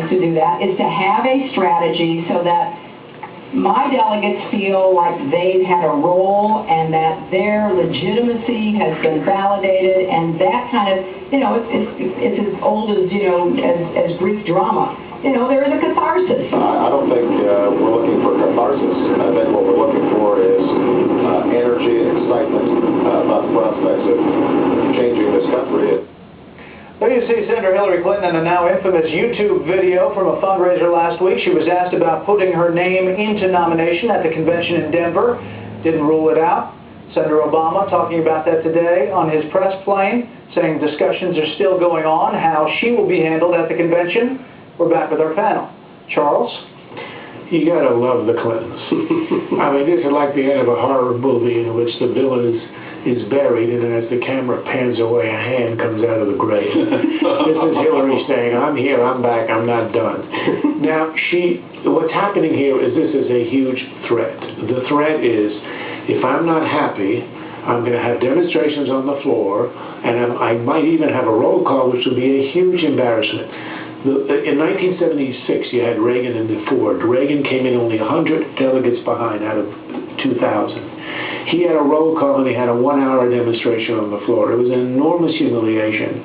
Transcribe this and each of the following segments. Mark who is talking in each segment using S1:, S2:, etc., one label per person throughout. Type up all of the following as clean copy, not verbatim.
S1: to do that is to have a strategy so that my delegates feel like they've had a role and that their legitimacy has been validated, and that kind of, it's as old as, as Greek drama. There is a catharsis.
S2: I don't think we're looking for catharsis. I think what we're looking for is energy and excitement about the prospects of changing this country.
S3: There you see Senator Hillary Clinton in a now infamous YouTube video from a fundraiser last week. She was asked about putting her name into nomination at the convention in Denver. Didn't rule it out. Senator Obama talking about that today on his press plane, saying discussions are still going on, how she will be handled at the convention. We're back with our panel. Charles?
S4: You gotta love the Clintons. I mean, this is like the end of a horror movie in which the villain is buried, and then as the camera pans away, a hand comes out of the grave. This is Hillary saying, I'm here, I'm back, I'm not done. Now, what's happening here is this is a huge threat. The threat is, if I'm not happy, I'm going to have demonstrations on the floor, and I might even have a roll call, which will be a huge embarrassment. In 1976, you had Reagan and Ford. Reagan came in only 100 delegates behind out of 2,000. He had a roll call and he had a 1-hour demonstration on the floor. It was an enormous humiliation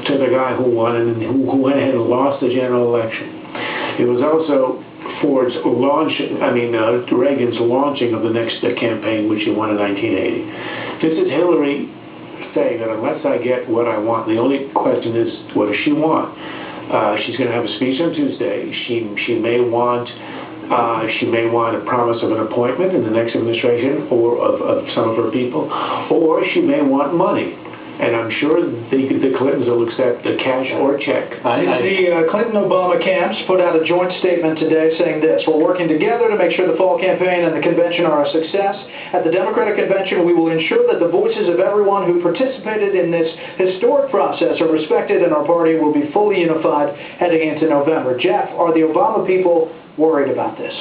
S4: to the guy who won and who went ahead and lost the general election. It was also Reagan's launching of the next campaign, which he won in 1980. This is Hillary saying that unless I get what I want, the only question is, what does she want? She's going to have a speech on Tuesday. She may want a promise of an appointment in the next administration, or of some of her people, or she may want money. And I'm sure the Clintons will accept the cash or check.
S3: The Clinton-Obama camps put out a joint statement today saying this: we're working together to make sure the fall campaign and the convention are a success. At the Democratic convention, we will ensure that the voices of everyone who participated in this historic process are respected, and our party will be fully unified heading into November. Jeff, are the Obama people worried about this?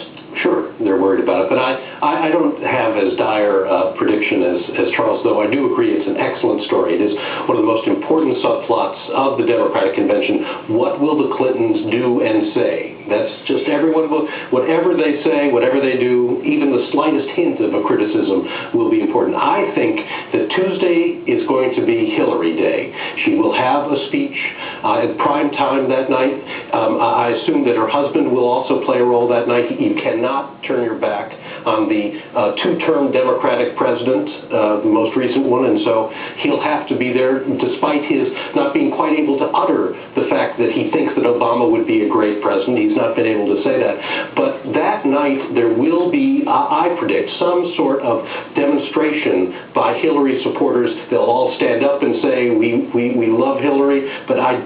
S5: Sure, they're worried about it, but I don't have as dire a prediction as Charles, though I do agree it's an excellent story. It is one of the most important subplots of the Democratic Convention. What will the Clintons do and say? That's just everyone. Whatever they say, whatever they do, even the slightest hint of a criticism will be important. I think that Tuesday is going to be Hillary Day. She will have a speech at prime time that night. I assume that her husband will also play a role that night. You cannot turn your back on the two-term Democratic president, the most recent one, and so he'll have to be there despite his not being quite able to utter the fact that he thinks that Obama would be a great president. He's not been able to say that. But that night there will be, I predict, some sort of demonstration by Hillary supporters. They'll all stand up and say, we love Hillary, but I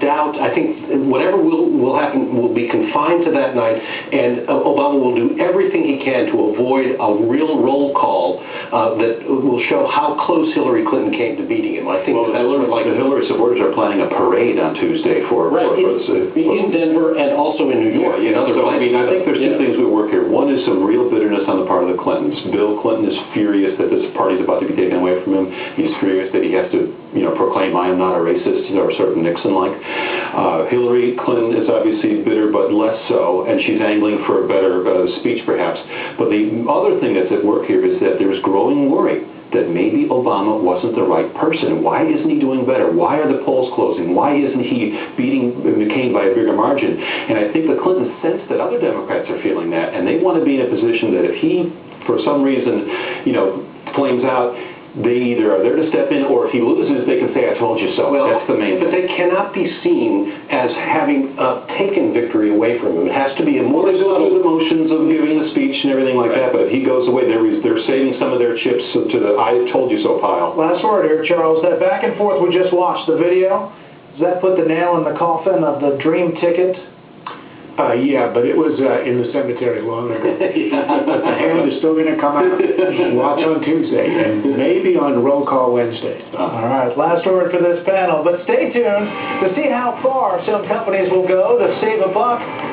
S5: think whatever will happen will be confined to that night, and Obama will do everything he can to avoid a real roll call that will show how close Hillary Clinton came to beating him. I think the
S2: Hillary supporters are planning a parade on Tuesday
S5: in Denver and also in New York.
S2: I think there's two things we work here. One is some real bitterness on the part of the Clintons. Bill Clinton is furious that this party's about to be taken away from him. He's furious that he has to, proclaim I am not a racist, or sort of Nixon-like. Hillary Clinton is obviously bitter, but less so, and she's angling for a better speech, perhaps. But the other thing that's at work here is that there's growing worry that maybe Obama wasn't the right person. Why isn't he doing better? Why are the polls closing? Why isn't he beating McCain by a bigger margin? And I think the Clintons sense that other Democrats are feeling that, and they want to be in a position that if he, for some reason, flames out, they either are there to step in, or if he loses, they can say, I told you so.
S5: Well,
S2: that's the main thing.
S5: But they cannot be seen as having taken victory away from him. It has to be a more
S2: subtle emotions of giving the speech and everything like that, but if he goes away, they're saving some of their chips to the I told you so pile.
S3: Last word here, Charles. That back and forth we just watched, the video, does that put the nail in the coffin of the dream ticket?
S4: Yeah, but it was in the cemetery long ago. But the hand is still going to come out. Watch on Tuesday, and maybe on Roll Call Wednesday.
S3: All right, last word for this panel. But stay tuned to see how far some companies will go to save a buck.